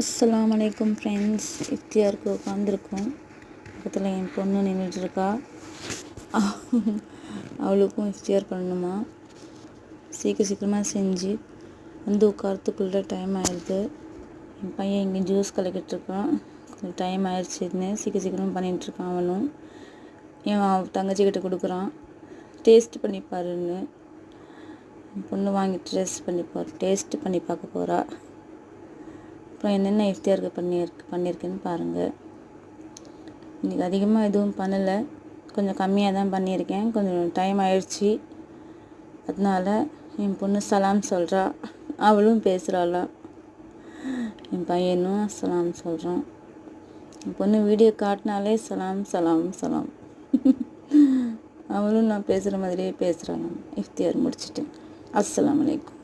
அஸ்ஸலாமு அலைக்கும் ஃப்ரெண்ட்ஸ். இஃப்தியாருக்கு உட்காந்துருக்கோம். பக்கத்தில் என் பொண்ணு நின்றுட்டுருக்கா. அவளுக்கும் இஃப்தியார் பண்ணணுமா. சீக்கிரமாக செஞ்சு வந்து உட்காரத்துக்குள்ளே டைம் ஆயிடுது. என் பையன் இங்கே ஜூஸ் கலக்கிட்டுருக்கான். கொஞ்சம் டைம் ஆயிடுச்சுன்னு சீக்கிரமாக பண்ணிகிட்ருக்கான். அவனும் என் தங்கச்சிக்கிட்ட கொடுக்குறான், டேஸ்ட் பண்ணிப்பாருன்னு. என் பொண்ணு வாங்கி டேஸ்ட் பண்ணி பார்க்க போகிறா. அப்புறம் என்னென்ன இஃப்தியாருக்கு பண்ணியிருக்கேன்னு பாருங்கள். இன்றைக்கி அதிகமாக எதுவும் பண்ணலை, கொஞ்சம் கம்மியாக தான் பண்ணியிருக்கேன். கொஞ்சம் டைம் ஆயிடுச்சு, அதனால் என் பொண்ணு சலாம் சொல்கிறா, அவளும் பேசுகிறாளா. என் பையனும் சலாம் சொல்கிறான். என் பொண்ணு வீடியோ காட்டினாலே சலாம் சலாம் சலாம். அவளும் நான் பேசுகிற மாதிரியே பேசுகிறாங்க. இஃப்தியார் முடிச்சுட்டு அஸ்ஸலாமு அலைக்கும்.